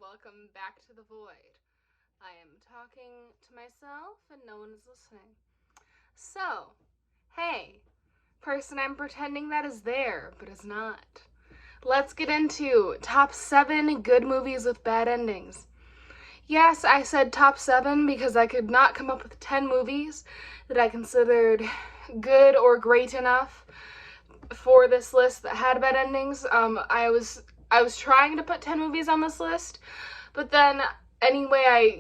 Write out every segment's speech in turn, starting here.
welcome back to the void. I am talking to myself and no one is listening. So, hey, person I'm pretending that is there, but is not. Let's get into top 7 good movies with bad endings. Yes, I said top 7 because I could not come up with 10 movies that I considered good or great enough for this list that had bad endings. I was trying to put 10 movies on this list, but then anyway, I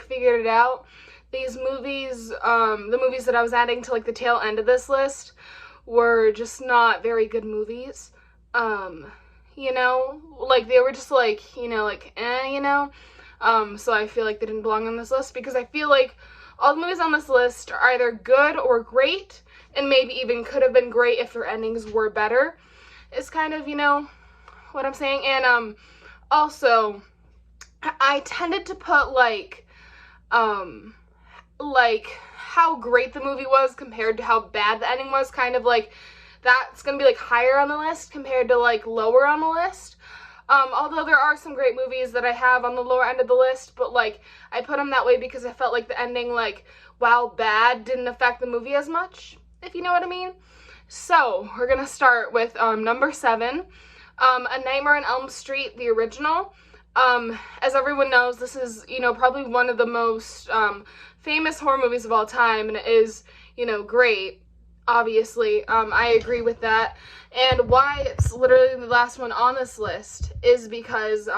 figured it out. These movies, the movies that I was adding to, the tail end of this list were just not very good movies. They were just, so I feel like they didn't belong on this list, because I feel like all the movies on this list are either good or great, and maybe even could have been great if their endings were better, is kind of, what I'm saying. And, also, I tended to put, how great the movie was compared to how bad the ending was, kind of that's gonna be, higher on the list compared to, lower on the list. Although there are some great movies that I have on the lower end of the list, but, I put them that way because I felt like the ending, while bad, didn't affect the movie as much, if you know what I mean. So, we're gonna start with, number 7, A Nightmare on Elm Street, the original. As everyone knows, this is, probably one of the most, famous horror movies of all time, and it is, great, obviously. I agree with that. And why it's literally the last one on this list is because,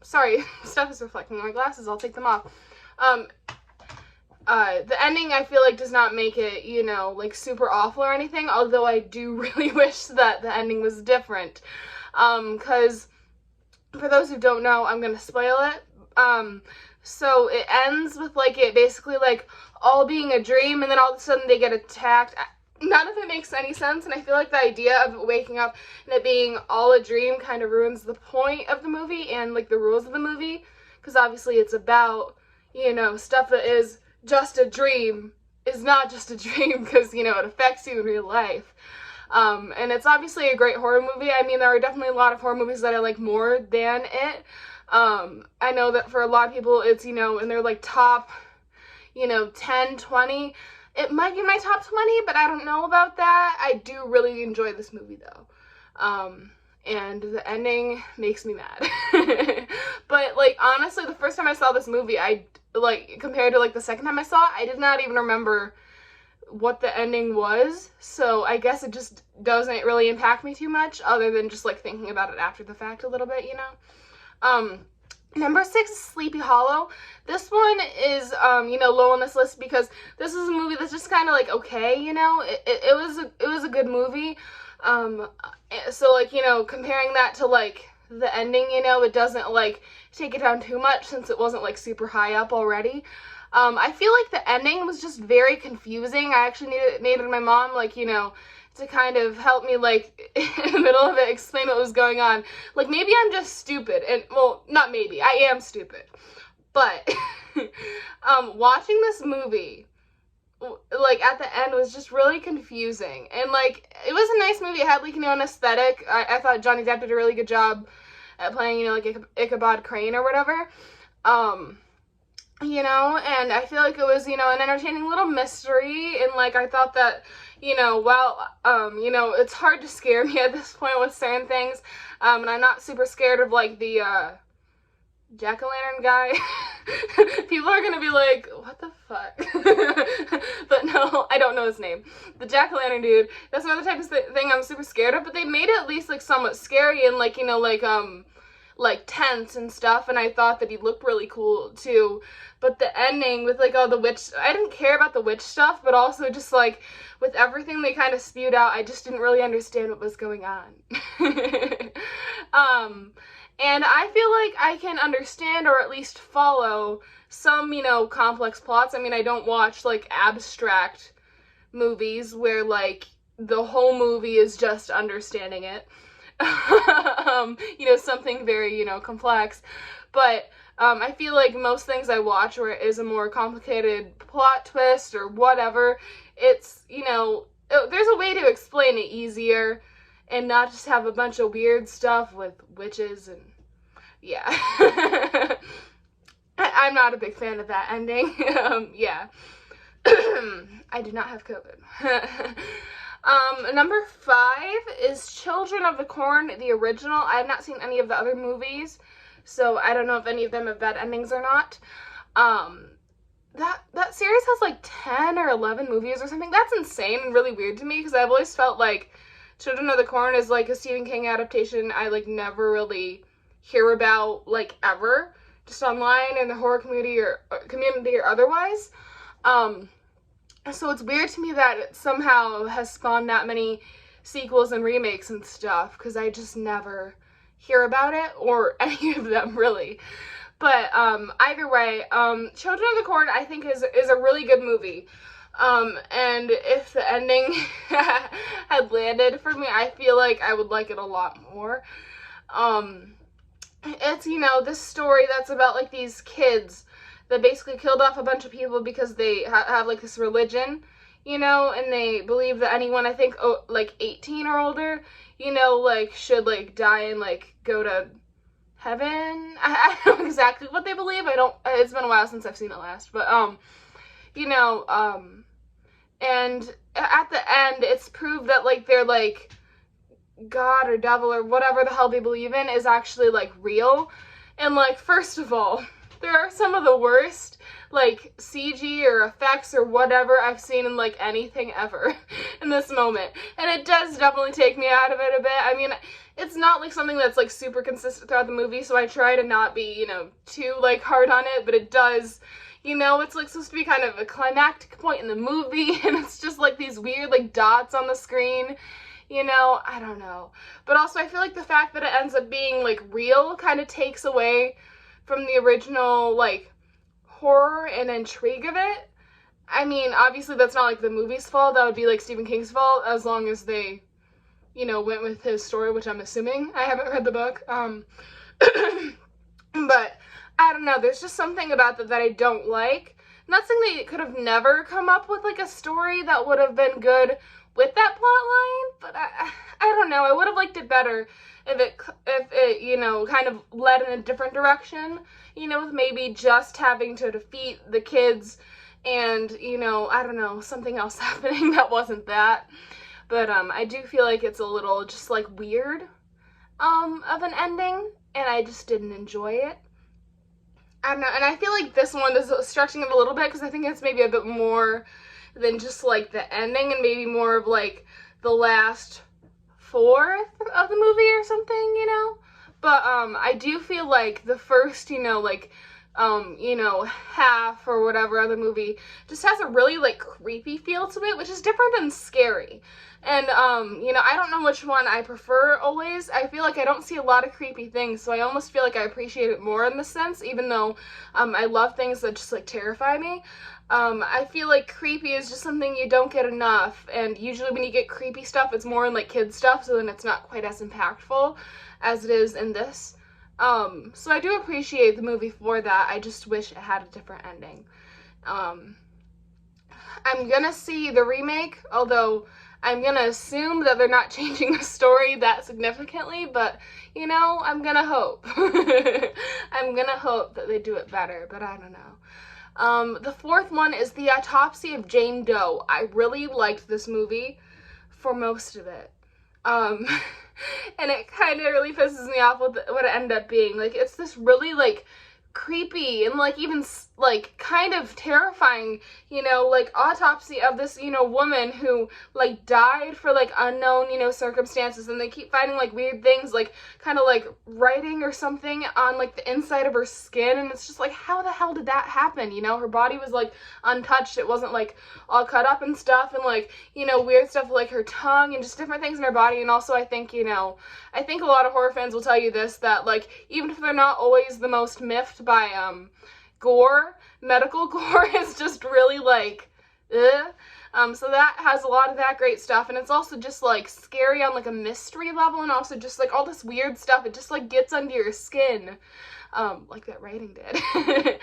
sorry, stuff is reflecting on my glasses, I'll take them off. The ending, I feel like, does not make it, super awful or anything, although I do really wish that the ending was different. Because, for those who don't know, I'm gonna spoil it. So it ends with, it basically, all being a dream, and then all of a sudden they get attacked. None of it makes any sense, and I feel like the idea of waking up and it being all a dream kind of ruins the point of the movie and, the rules of the movie, because obviously it's about, stuff that is just a dream is not just a dream, because, it affects you in real life. And it's obviously a great horror movie. I mean, there are definitely a lot of horror movies that I like more than it. I know that for a lot of people, it's, in their, top, 10, 20. It might be my top 20, but I don't know about that. I do really enjoy this movie, though. And the ending makes me mad. But, honestly, the first time I saw this movie, compared to, the second time I saw it, I did not even remember what the ending was, so I guess it just doesn't really impact me too much, other than just, thinking about it after the fact a little bit, Number 6 is Sleepy Hollow. This one is, low on this list because this is a movie that's just kind of, okay, it was a good movie. So, comparing that to, the ending, it doesn't, take it down too much, since it wasn't, super high up already. I feel like the ending was just very confusing. I actually needed my mom, to kind of help me, in the middle of it, explain what was going on. Maybe I'm just stupid, and, well, not maybe, I am stupid, but, watching this movie, at the end was just really confusing, and, it was a nice movie. It had, an aesthetic. I thought Johnny Depp did a really good job at playing, Ichabod Crane or whatever, and I feel like it was, an entertaining little mystery, and, I thought that, it's hard to scare me at this point with certain things, and I'm not super scared of, the, jack-o'-lantern guy. People are gonna be like, what the fuck? But no, I don't know his name. The jack-o'-lantern dude, that's another type of thing I'm super scared of, but they made it at least, somewhat scary and, tense and stuff, and I thought that he looked really cool, too. But the ending with, all the witch, I didn't care about the witch stuff, but also just, with everything they kind of spewed out, I just didn't really understand what was going on. And I feel like I can understand, or at least follow, some, complex plots. I mean, I don't watch, abstract movies where, the whole movie is just understanding it. Something very, complex, but, I feel like most things I watch where it is a more complicated plot twist or whatever, it's, there's a way to explain it easier and not just have a bunch of weird stuff with witches and yeah. I'm not a big fan of that ending. Yeah. I do not have COVID. Number 5 is Children of the Corn, the original. I have not seen any of the other movies, so I don't know if any of them have bad endings or not. That series has like 10 or 11 movies or something. That's insane and really weird to me, because I've always felt like Children of the Corn is like a Stephen King adaptation I like never really hear about, like, ever, just online in the horror community or otherwise. So it's weird to me that it somehow has spawned that many sequels and remakes and stuff, because I just never hear about it, or any of them, really. But either way, Children of the Corn, I think, is a really good movie. And if the ending had landed for me, I feel like I would like it a lot more. It's, you know, this story that's about, like, these kids that basically killed off a bunch of people because they have like, this religion, you know, and they believe that anyone, I think, like, 18 or older, you know, like, should, like, die and, like, go to heaven. I don't know exactly what they believe. It's been a while since I've seen it last, but, you know, and at the end, it's proved that, like, they're, like, God or devil or whatever the hell they believe in is actually, like, real. And, like, first of all, there are some of the worst, like, CG or effects or whatever I've seen in, like, anything ever in this moment. And it does definitely take me out of it a bit. I mean, it's not, like, something that's, like, super consistent throughout the movie, so I try to not be, you know, too, like, hard on it, but it does, you know, it's, like, supposed to be kind of a climactic point in the movie, and it's just, like, these weird, like, dots on the screen. You know, I don't know. But also, I feel like the fact that it ends up being, like, real kind of takes away from the original, like, horror and intrigue of it. I mean, obviously, that's not, like, the movie's fault. That would be, like, Stephen King's fault, as long as they, you know, went with his story, which I'm assuming. I haven't read the book. But, I don't know. There's just something about that I don't like. Not saying they could have never come up with, like, a story that would have been good with that plot line, but I don't know, I would have liked it better if it, you know, kind of led in a different direction, you know, with maybe just having to defeat the kids and, you know, I don't know, something else happening that wasn't that. But I do feel like it's a little just, like, weird of an ending, and I just didn't enjoy it. I don't know, and I feel like this one is stretching it a little bit, because I think it's maybe a bit more than just, like, the ending, and maybe more of, like, the last fourth of the movie or something, you know? But, I do feel like the first, you know, like, you know, half or whatever other movie just has a really, like, creepy feel to it, which is different than scary. And, you know, I don't know which one I prefer always. I feel like I don't see a lot of creepy things, so I almost feel like I appreciate it more in this sense, even though, I love things that just, like, terrify me. I feel like creepy is just something you don't get enough, and usually when you get creepy stuff, it's more in, like, kids stuff, so then it's not quite as impactful as it is in this. So I do appreciate the movie for that. I just wish it had a different ending. I'm gonna see the remake, although I'm gonna assume that they're not changing the story that significantly, but, you know, I'm gonna hope. I'm gonna hope that they do it better, but I don't know. The fourth one is The Autopsy of Jane Doe. I really liked this movie for most of it. And it kind of really pisses me off with what it ended up being. Like, it's this really, like, creepy and, like, even, like, kind of terrifying, you know, like, autopsy of this, you know, woman who, like, died for, like, unknown, you know, circumstances, and they keep finding, like, weird things, like, kind of, like, writing or something on, like, the inside of her skin, and it's just, like, how the hell did that happen, you know? Her body was, like, untouched, it wasn't, like, all cut up and stuff, and, like, you know, weird stuff like her tongue and just different things in her body. And also, I think, you know, I think a lot of horror fans will tell you this, that, like, even if they're not always the most miffed by, gore, medical gore is just really, like, so that has a lot of that great stuff, and it's also just, like, scary on, like, a mystery level, and also just, like, all this weird stuff, it just, like, gets under your skin, like that writing did.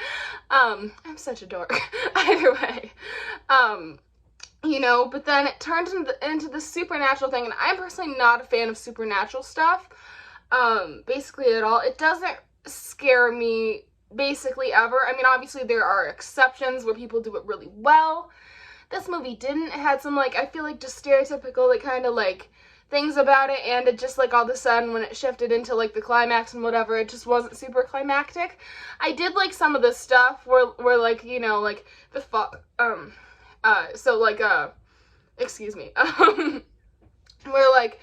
I'm such a dork. Either way, you know, but then it turns into the supernatural thing, and I'm personally not a fan of supernatural stuff, basically at all. It doesn't scare me basically ever. I mean, obviously there are exceptions where people do it really well. This movie didn't. It had some, like, I feel like just stereotypical, like, kind of, like, things about it, and it just, like, all of a sudden when it shifted into, like, the climax and whatever, it just wasn't super climactic. I did like some of the stuff where like, you know, like, excuse me, where, like,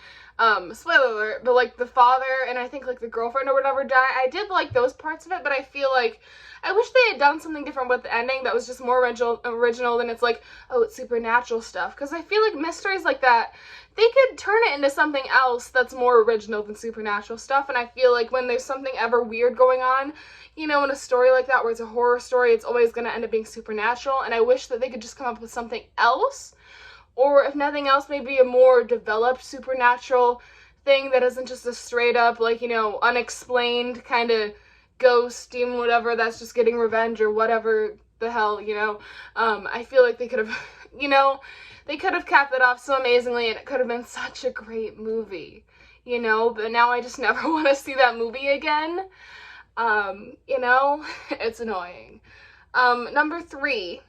spoiler alert, but, like, the father and I think, like, the girlfriend or whatever die. I did like those parts of it, but I feel like I wish they had done something different with the ending that was just more original than it's like, oh, it's supernatural stuff. Because I feel like mysteries like that, they could turn it into something else that's more original than supernatural stuff. And I feel like when there's something ever weird going on, you know, in a story like that where it's a horror story, it's always going to end up being supernatural. And I wish that they could just come up with something else. Or if nothing else, maybe a more developed supernatural thing that isn't just a straight up, like, you know, unexplained kind of ghost, demon, whatever, that's just getting revenge or whatever the hell, you know. I feel like they could have, you know, they could have capped it off so amazingly and it could have been such a great movie, you know, but now I just never want to see that movie again. You know, it's annoying. Number 3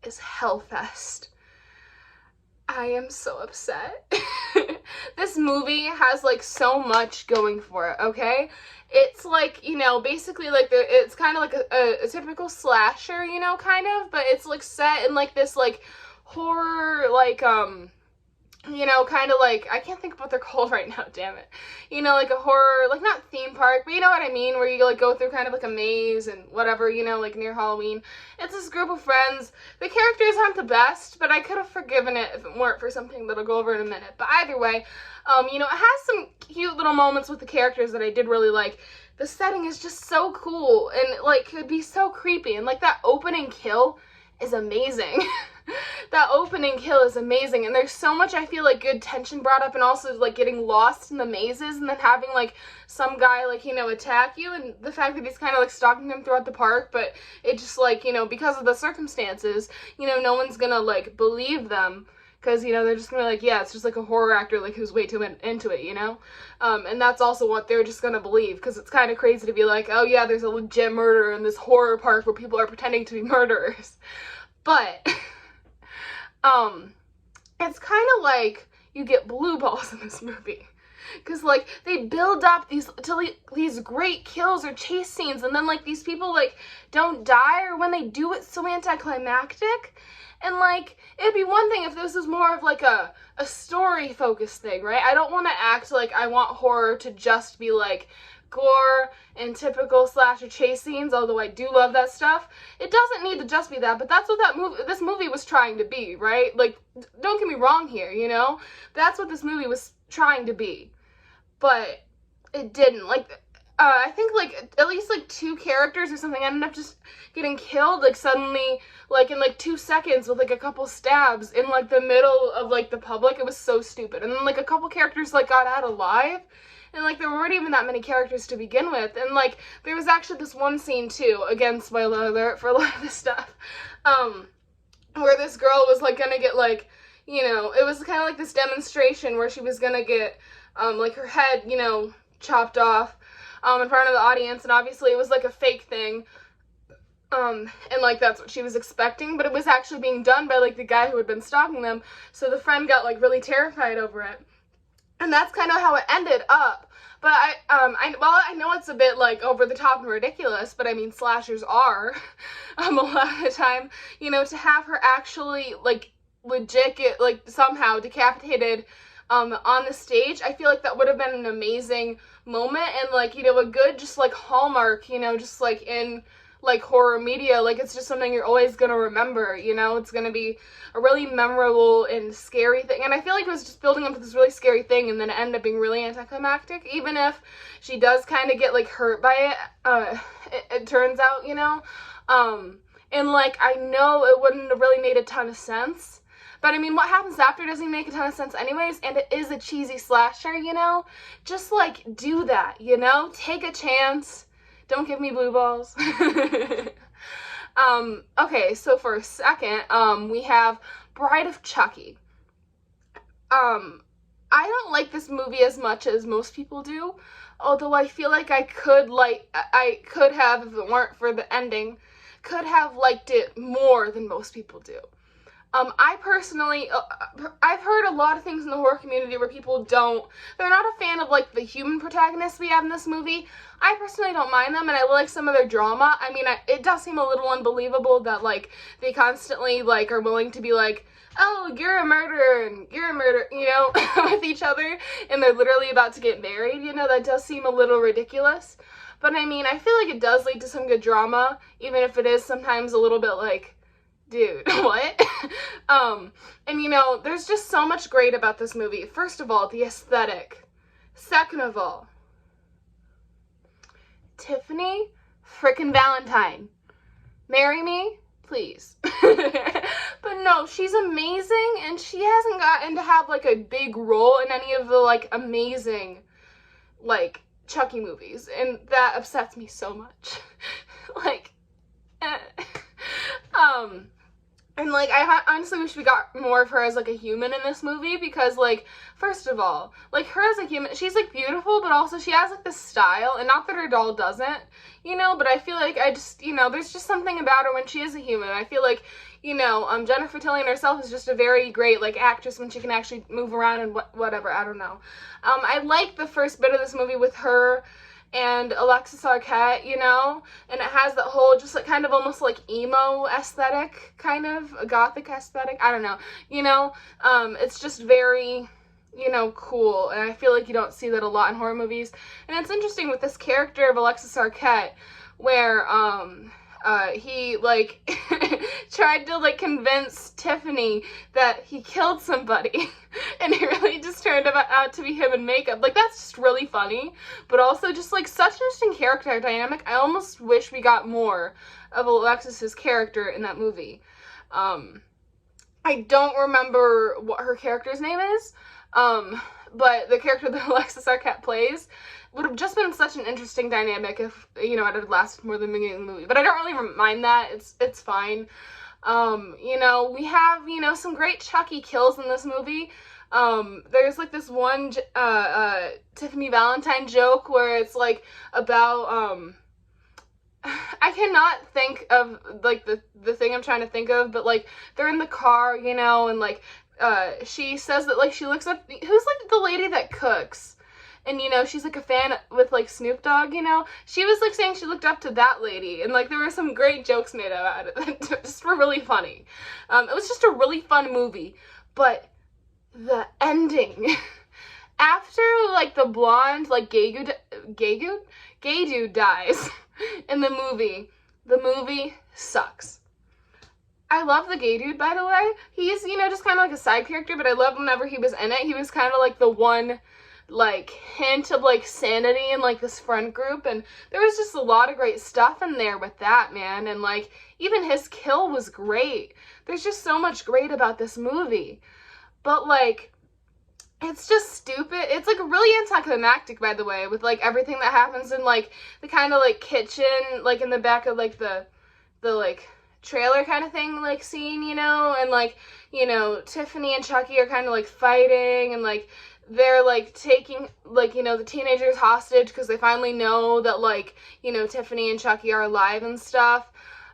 is Hellfest. I am so upset. This movie has, like, so much going for it, okay? It's, like, you know, basically, like, it's kind of like a typical slasher, you know, kind of, but it's, like, set in, like, this, like, horror, like, you know, kind of like, I can't think of what they're called right now, damn it. You know, like a horror, like, not theme park, but you know what I mean, where you, like, go through kind of like a maze and whatever, you know, like near Halloween. It's this group of friends. The characters aren't the best, but I could have forgiven it if it weren't for something that I'll go over in a minute. But either way, you know, it has some cute little moments with the characters that I did really like. The setting is just so cool and, like, could be so creepy. And, like, that opening kill is amazing. That opening kill is amazing, and there's so much, I feel like, good tension brought up, and also, like, getting lost in the mazes, and then having, like, some guy, like, you know, attack you, and the fact that he's kind of, like, stalking them throughout the park, but it just, like, you know, because of the circumstances, you know, no one's gonna, like, believe them, because, you know, they're just gonna be like, yeah, it's just, like, a horror actor, like, who's way too into it, you know, and that's also what they're just gonna believe, because it's kind of crazy to be like, oh, yeah, there's a legit murder in this horror park where people are pretending to be murderers, but it's kind of like you get blue balls in this movie, because, like, they build up these great kills or chase scenes, and then, like, these people, like, don't die, or when they do, it's so anticlimactic, and, like, it'd be one thing if this was more of, like, a story-focused thing, right? I don't want to act like I want horror to just be, like, gore and typical slasher chase scenes, although I do love that stuff. It doesn't need to just be that, but that's what this movie was trying to be, right? Like, don't get me wrong here, you know? That's what this movie was trying to be. But it didn't. Like, I think, like, at least, like, 2 characters or something ended up just getting killed, like, suddenly, like, in, like, 2 seconds with, like, a couple stabs in, like, the middle of, like, the public. It was so stupid. And then, like, a couple characters, like, got out alive. And, like, there weren't even that many characters to begin with. And, like, there was actually this one scene, too, again, spoiler alert for a lot of this stuff, where this girl was, like, gonna get, like, you know, it was kind of like this demonstration where she was gonna get, like, her head, you know, chopped off, in front of the audience, and obviously it was, like, a fake thing, and, like, that's what she was expecting, but it was actually being done by, like, the guy who had been stalking them, so the friend got, like, really terrified over it. And that's kind of how it ended up. But I know it's a bit, like, over the top and ridiculous, but I mean, slashers are, a lot of the time, you know, to have her actually, like, legit get, like, somehow decapitated, on the stage, I feel like that would have been an amazing moment, and, like, you know, a good, just, like, hallmark, you know, just, like, in, like, horror media, like, it's just something you're always gonna remember, you know, it's gonna be a really memorable and scary thing, and I feel like it was just building up to this really scary thing, and then it ended up being really anticlimactic, even if she does kind of get, like, hurt by it, it turns out, you know, and, like, I know it wouldn't have really made a ton of sense, but, I mean, what happens after doesn't make a ton of sense anyways, and it is a cheesy slasher, you know, just, like, do that, you know, take a chance. Don't give me blue balls. Okay, so for a second, we have Bride of Chucky. I don't like this movie as much as most people do, although I feel like I could have, if it weren't for the ending, could have liked it more than most people do. I personally, I've heard a lot of things in the horror community where they're not a fan of, like, the human protagonists we have in this movie. I personally don't mind them, and I like some of their drama. I mean, it does seem a little unbelievable that, like, they constantly, like, are willing to be like, oh, you're a murderer, and you're a murderer, you know, with each other, and they're literally about to get married, you know, that does seem a little ridiculous. But, I mean, I feel like it does lead to some good drama, even if it is sometimes a little bit like, dude, what? And you know, there's just so much great about this movie. First of all, the aesthetic. Second of all, Tiffany frickin' Valentine. Marry me, please. But no, she's amazing, and she hasn't gotten to have, like, a big role in any of the, like, amazing, like, Chucky movies, and that upsets me so much. Like, and, like, I honestly wish we got more of her as, like, a human in this movie, because, like, first of all, like, her as a human, she's, like, beautiful, but also she has, like, this style, and not that her doll doesn't, you know, but I feel like you know, there's just something about her when she is a human. I feel like, you know, Jennifer Tillian herself is just a very great, like, actress when she can actually move around and whatever, I don't know. I like the first bit of this movie with her and Alexis Arquette, you know, and it has that whole just, like, kind of almost, like, emo aesthetic, kind of, a gothic aesthetic, I don't know, you know, it's just very, you know, cool, and I feel like you don't see that a lot in horror movies. And it's interesting with this character of Alexis Arquette, where, he, like, tried to, like, convince Tiffany that he killed somebody, and it really just turned out to be him in makeup. Like, that's just really funny, but also just, like, such an interesting character dynamic. I almost wish we got more of Alexis's character in that movie. I don't remember what her character's name is, but the character that Alexis Arquette plays would have just been such an interesting dynamic if, you know, it had lasted more than the beginning of the movie. But I don't really mind that. It's fine. You know, we have, you know, some great Chucky kills in this movie. There's, like, this one, Tiffany Valentine joke where it's, like, about, I cannot think of, like, the thing I'm trying to think of, but, like, they're in the car, you know, and, like, she says that, like, she looks up, who's, like, the lady that cooks? And, you know, she's, like, a fan with, like, Snoop Dogg, you know? She was, like, saying she looked up to that lady, and, like, there were some great jokes made about it that just were really funny. It was just a really fun movie, but the ending, after, like, the blonde, like, gay dude dies in the movie sucks. I love the gay dude, by the way. He's, you know, just kind of like a side character, but I love whenever he was in it. He was kind of like the one, like, hint of, like, sanity in, like, this friend group, and there was just a lot of great stuff in there with that, man, and, like, even his kill was great. There's just so much great about this movie, but, like, it's just stupid. It's, like, really anticlimactic, by the way, with, like, everything that happens in, like, the kind of, like, kitchen, like, in the back of, like, the like, trailer kind of thing, like, scene, you know, and, like, you know, Tiffany and Chucky are kind of, like, fighting, and, like, they're, like, taking, like, you know, the teenagers hostage because they finally know that, like, you know, Tiffany and Chucky are alive and stuff.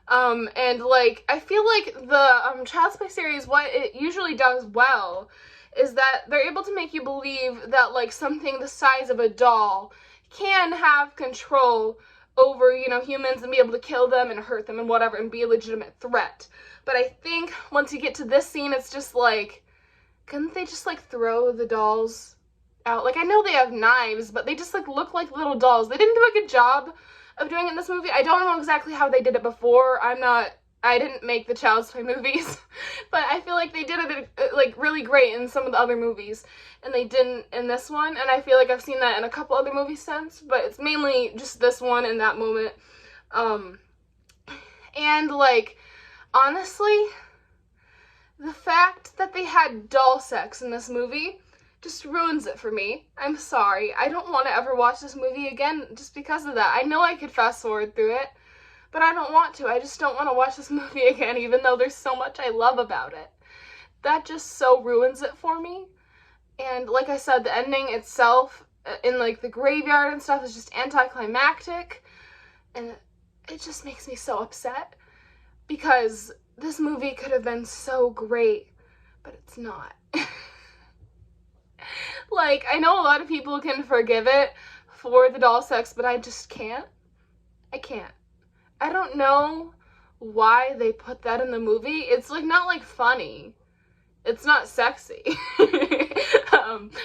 And, like, I feel like the Child's Play series, what it usually does well is that they're able to make you believe that, like, something the size of a doll can have control over, you know, humans and be able to kill them and hurt them and whatever and be a legitimate threat. But I think once you get to this scene, it's just, like, couldn't they just, like, throw the dolls out? Like, I know they have knives, but they just, like, look like little dolls. They didn't do a good job of doing it in this movie. I don't know exactly how they did it before. I didn't make the Child's Play movies, but I feel like they did it, like, really great in some of the other movies, and they didn't in this one, and I feel like I've seen that in a couple other movies since, but it's mainly just this one in that moment. And, like, honestly, the fact that they had doll sex in this movie just ruins it for me. I'm sorry. I don't want to ever watch this movie again just because of that. I know I could fast forward through it, but I don't want to. I just don't want to watch this movie again, even though there's so much I love about it. That just so ruins it for me. And like I said, the ending itself in like the graveyard and stuff is just anticlimactic, and it just makes me so upset because this movie could have been so great, but it's not. Like, I know a lot of people can forgive it for the doll sex, but I just can't. I can't. I don't know why they put that in the movie. It's like not like funny. It's not sexy.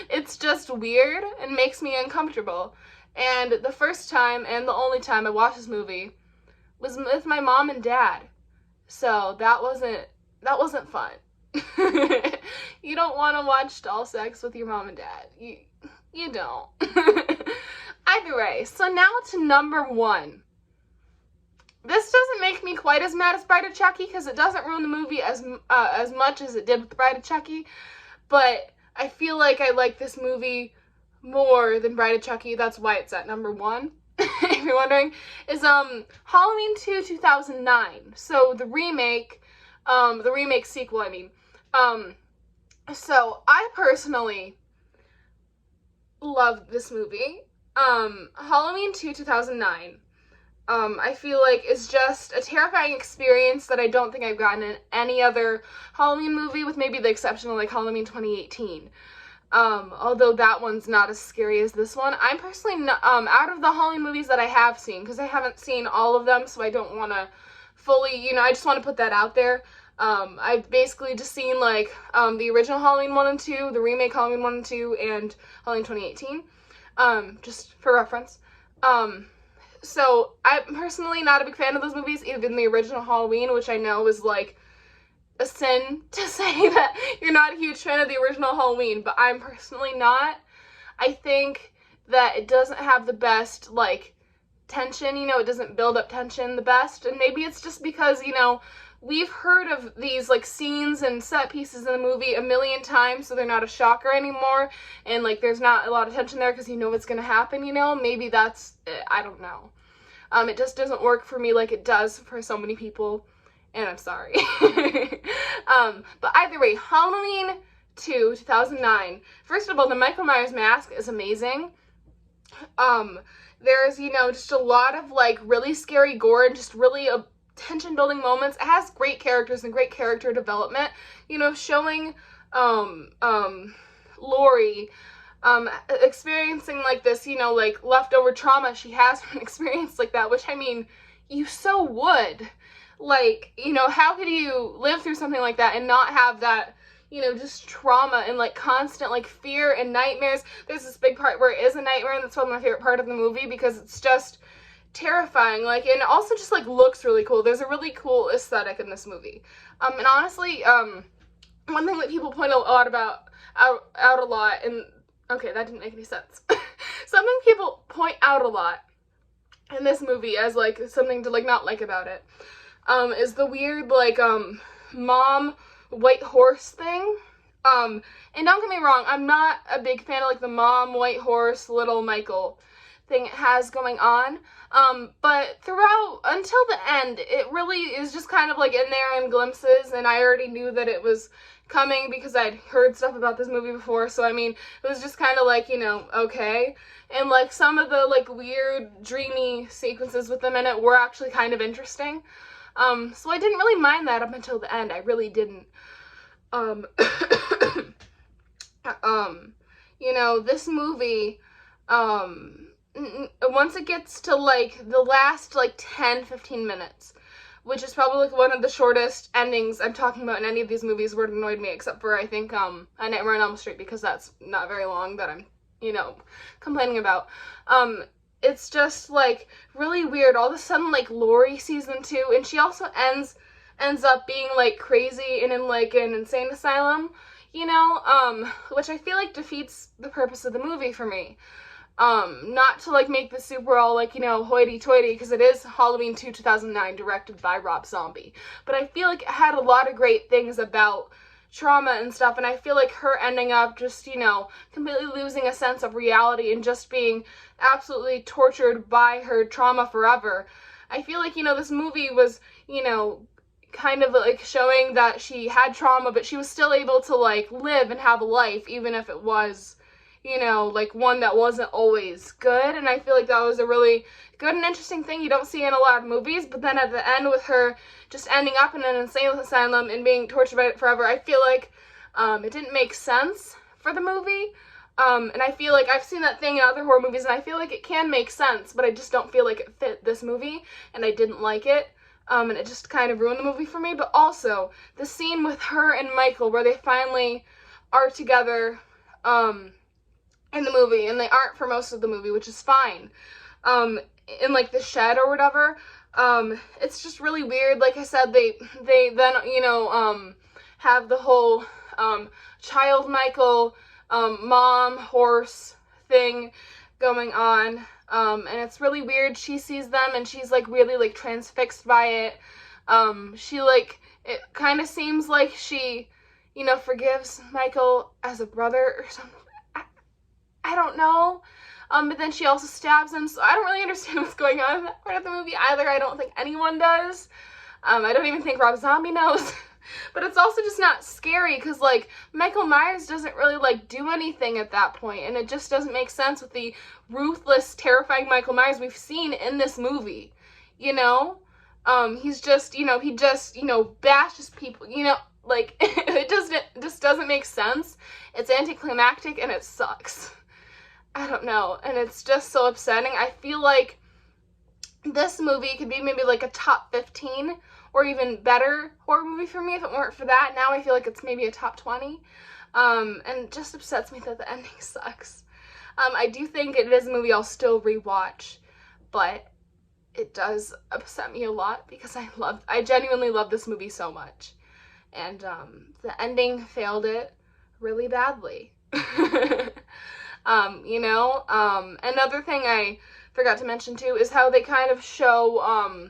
It's just weird and makes me uncomfortable. And the first time and the only time I watched this movie was with my mom and dad. So that wasn't fun. You don't want to watch doll sex with your mom and dad. You don't. Either way, so now to number 1. This doesn't make me quite as mad as Bride of Chucky because it doesn't ruin the movie as much as it did with Bride of Chucky, but I feel like I like this movie more than Bride of Chucky. That's why it's at number 1. If you're wondering, is Halloween 2 2009. So the remake sequel, I mean. So I personally loved this movie. Halloween 2 2009. I feel like it's just a terrifying experience that I don't think I've gotten in any other Halloween movie, with maybe the exception of like Halloween 2018. Although that one's not as scary as this one. I'm personally not, out of the Halloween movies that I have seen, because I haven't seen all of them, so I don't want to fully, I just want to put that out there. I've basically just seen like the original Halloween 1 and 2, the remake Halloween 1 and 2, and Halloween 2018, just for reference. So I'm personally not a big fan of those movies, even the original Halloween, which I know is like a sin to say that you're not a huge fan of the original Halloween, but I'm personally not. I think that it doesn't have the best, like, tension, it doesn't build up tension the best, and maybe it's just because, we've heard of these, like, scenes and set pieces in the movie a million times, so they're not a shocker anymore, and, like, there's not a lot of tension there because you know what's gonna happen, maybe that's it. I don't know. It just doesn't work for me like it does for so many people, and I'm sorry. But either way, Halloween 2 2009. First of all, the Michael Myers mask is amazing. There's, just a lot of, like, really scary gore and just really tension-building moments. It has great characters and great character development, showing, Laurie, experiencing, like, this, like, leftover trauma she has from an experience like that, which, I mean, you so would. Like, how could you live through something like that and not have that, just trauma and, like, constant, like, fear and nightmares? There's this big part where it is a nightmare, and that's probably my favorite part of the movie because it's just terrifying, like, and it also just, like, looks really cool. There's a really cool aesthetic in this movie. And honestly, one thing that people point out a lot, and, okay, that didn't make any sense. Something people point out a lot in this movie as, like, something to, like, not like about it, is the weird, like, mom white horse thing. And don't get me wrong, I'm not a big fan of, like, the mom white horse little Michael thing it has going on. But throughout, until the end, it really is just kind of, like, in there in glimpses, and I already knew that it was coming because I'd heard stuff about this movie before, so, I mean, it was just kind of, like, okay. And, like, some of the, like, weird, dreamy sequences with them in it were actually kind of interesting. So I didn't really mind that up until the end. I really didn't. This movie, once it gets to, like, the last, like, 10-15 minutes, which is probably, like, one of the shortest endings I'm talking about in any of these movies where it annoyed me, except for, I think, A Nightmare on Elm Street, because that's not very long that I'm, complaining about. It's just, like, really weird. All of a sudden, like, Laurie sees them too, and she also ends up being, like, crazy and in, like, an insane asylum, which I feel like defeats the purpose of the movie for me. Not to, like, make this super all, like, hoity-toity, because it is Halloween 2 2009, directed by Rob Zombie, but I feel like it had a lot of great things about trauma and stuff, and I feel like her ending up just, completely losing a sense of reality and just being absolutely tortured by her trauma forever. I feel like, this movie was, kind of like showing that she had trauma, but she was still able to like live and have a life, even if it was, you know, like one that wasn't always good. And I feel like that was a really good and interesting thing you don't see in a lot of movies. But then at the end, with her just ending up in an insane asylum and being tortured by it forever, I feel like it didn't make sense for the movie. And I feel like I've seen that thing in other horror movies, and I feel like it can make sense, but I just don't feel like it fit this movie, and I didn't like it. And it just kind of ruined the movie for me. But also, the scene with her and Michael, where they finally are together, in the movie, and they aren't for most of the movie, which is fine, in, like, the shed or whatever, it's just really weird. Like I said, they then, you know, have the whole, child Michael, mom horse thing going on, and it's really weird. She sees them, and she's, like, really, like, transfixed by it. She, like, it kind of seems like she, you know, forgives Michael as a brother or something. I don't know. But then she also stabs him, so I don't really understand what's going on in that part of the movie either. I don't think anyone does. I don't even think Rob Zombie knows. But it's also just not scary, because, like, Michael Myers doesn't really, like, do anything at that point, and it just doesn't make sense with the ruthless, terrifying Michael Myers we've seen in this movie, you know? He's just, you know, he just, you know, bashes people, you know, like, it just doesn't make sense. It's anticlimactic, and it sucks. I don't know, and it's just so upsetting. I feel like this movie could be maybe, like, a top 15 or even better horror movie for me if it weren't for that. Now I feel like it's maybe a top 20, and it just upsets me that the ending sucks. I do think it is a movie I'll still rewatch, but it does upset me a lot because I genuinely love this movie so much, and the ending failed it really badly. You know, another thing I forgot to mention too is how they kind of show,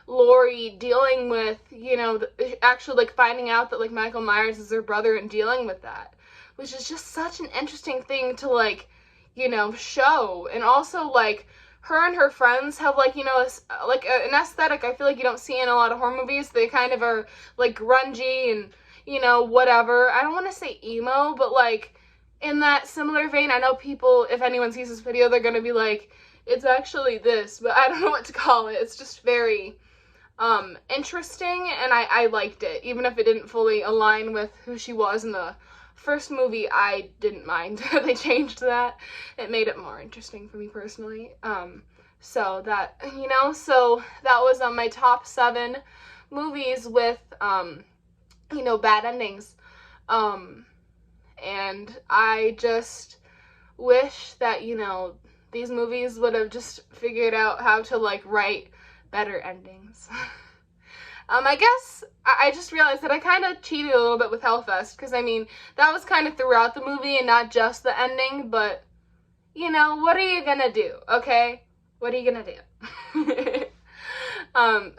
Laurie dealing with, you know, actually, like, finding out that, like, Michael Myers is her brother and dealing with that, which is just such an interesting thing to, like, you know, show. And also, like, her and her friends have, like, you know, like, an aesthetic I feel like you don't see in a lot of horror movies. They kind of are, like, grungy and, you know, whatever. I don't want to say emo, but, like, in that similar vein. I know people, if anyone sees this video, they're gonna be like, it's actually this, but I don't know what to call it. It's just very, interesting, and I liked it. Even if it didn't fully align with who she was in the first movie, I didn't mind. They changed that. It made it more interesting for me personally. So that, you know, so that was my top 7 movies with, you know, bad endings. And I just wish that, you know, these movies would have just figured out how to, like, write better endings. I guess I just realized that I kind of cheated a little bit with Hellfest, because, I mean, that was kind of throughout the movie and not just the ending, but, you know, what are you gonna do, okay? What are you gonna do?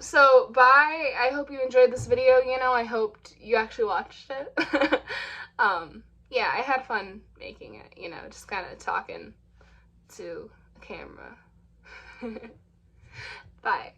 So, bye. I hope you enjoyed this video, you know, I hoped you actually watched it. Yeah, I had fun making it, you know, just kind of talking to a camera. Bye.